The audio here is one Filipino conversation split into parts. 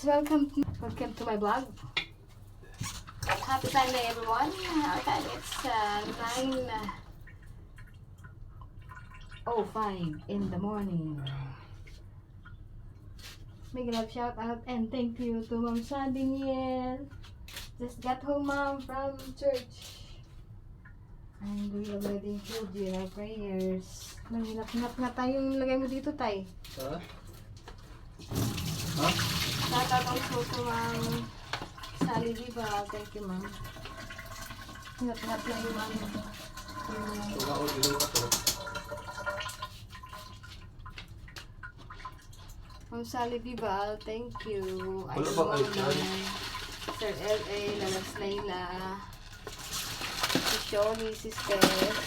welcome to my vlog. Happy Sunday everyone. Okay, it's 9:05 in the morning. Big love shout out and thank you to Mom Sandiniel. Just got home, Mom, from church. And we already include you in our prayers. Nanghinap-hinap nga tayong lagay mo dito, Tay. Ha? Shout out also to Ma'am Sally Diva. Thank you, Ma'am. Hinap-hinap lang yung Ma'am. Ma'am Sally Diva, thank you. Wala bang iPad? Sir L.A., Lalas Layla, si Shoni, si Steph,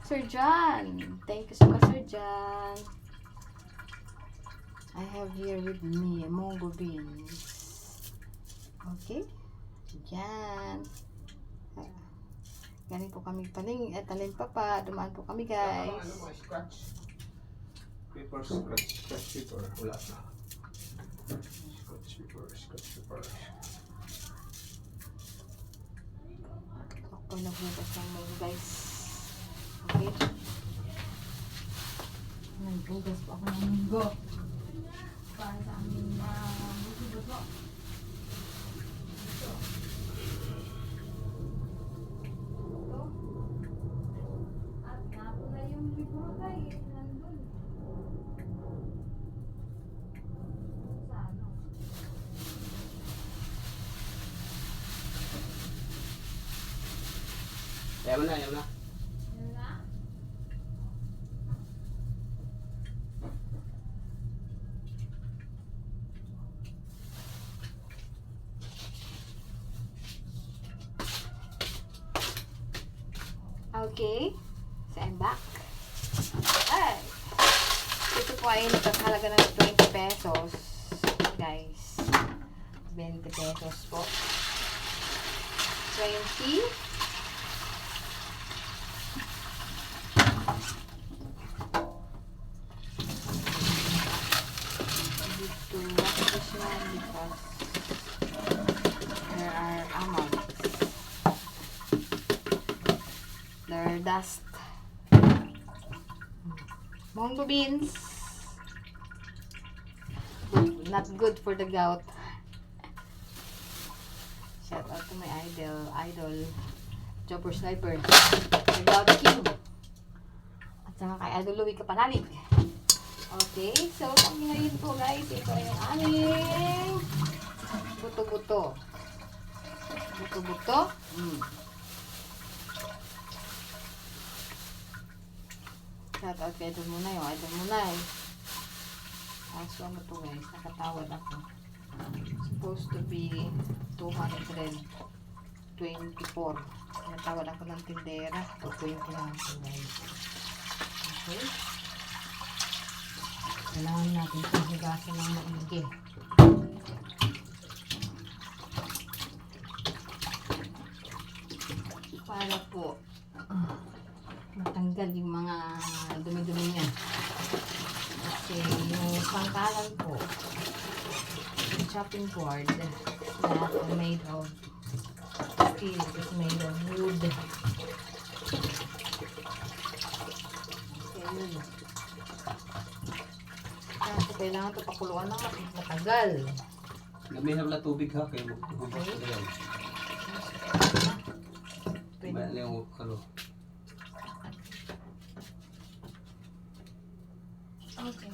Sir John. Thank you so much, Sir John. I have here with me Mongo beans. Okay? Yan. Galing po kami talin pa. Dumaan po kami, guys. Scratch paper. Wala na. Scratch paper. Ako nagbukas ng mga, guys. Okay? Nagbukas po ako ng munggo. Para sa aming munggo po. Ito. At napo na yung libro, guys. Nandun. Sa ano? Ayaw na. Yun na? Okay. So, I'm back. Ay! Ito po ay nagkakalaga ng 20 pesos. Guys. 20 pesos po. 20. To wash this one because there are amounts. There are dust. Mongo beans. Not good for the gout. Shout out to my idol, Chopper Sniper, the Gout King. At saka kay Idol Louie Kapanalig. Okay, so kami ngayon po, guys, ito ay yung aming buto-buto. Buto-buto. Shout out kay Idol Munay. Idol Munay. Aso ano to, guys, nakatawad ako. Supposed to be 224. Natawad ako ng tindera. 220 lang ito, guys. Okay. Kailangan natin itong higasan ng maigi. Para po matanggal yung mga dumi-dumi niya. Kasi yung pangkalan po, yung chopping board, that is made of steel, is made of wood. Okay. Kasi kailangan ito pakuluan ng matagal. Gamihan na tubig ha, kayo magbubukas na yan. May yung ano. Okay.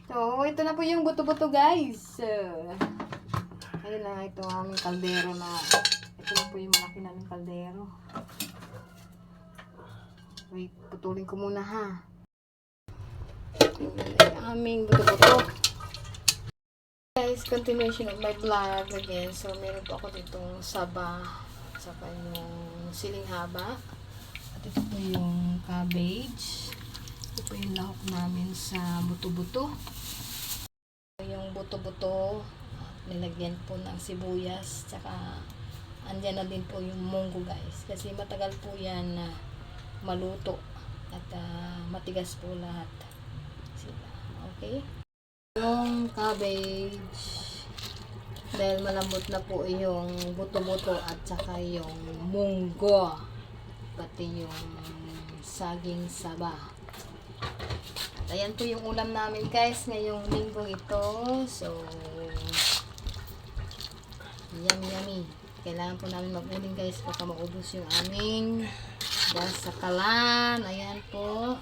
So, ito na po yung buto-buto, guys. Ayun na, ito ang aming kaldero na, ito na po yung malaki naming kaldero. Wait, putulin ko muna, ha. Yung aming buto-buto. Guys, continuation of my vlog again. So, meron po ako ditong saba, saka yung siling haba. At ito po yung cabbage. Ito po yung lahok namin sa buto-buto. Yung buto-buto. nilagyan po ng sibuyas, tsaka andyan na din po yung munggo guys. Kasi matagal po yan na maluto at matigas po lahat sila. Okay? Yung cabbage, dahil malambot na po yung buto-buto at saka yung munggo, pati yung saging saba. At ayan po yung ulam namin guys ngayong linggong ito. So, yummy. Kailangan po namin mag-uling guys baka maubos yung aming dasakalan. Ayan po.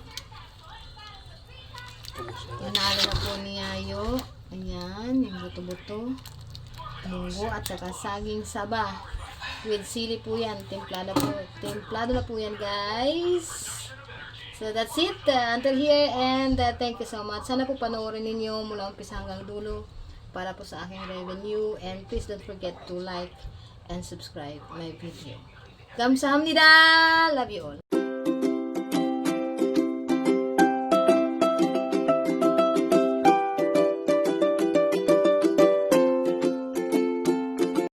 Inalo na po ni Yayo. Ayan, yung buto-buto. Munggo at saka saging saba. With sili po yan. Templado na po yan guys. So that's it. Until here and thank you so much. Sana po panoorin ninyo mula umpisa hanggang dulo para po sa aking revenue. And please don't forget to like and subscribe my video. Kamsahamnida! Love you all.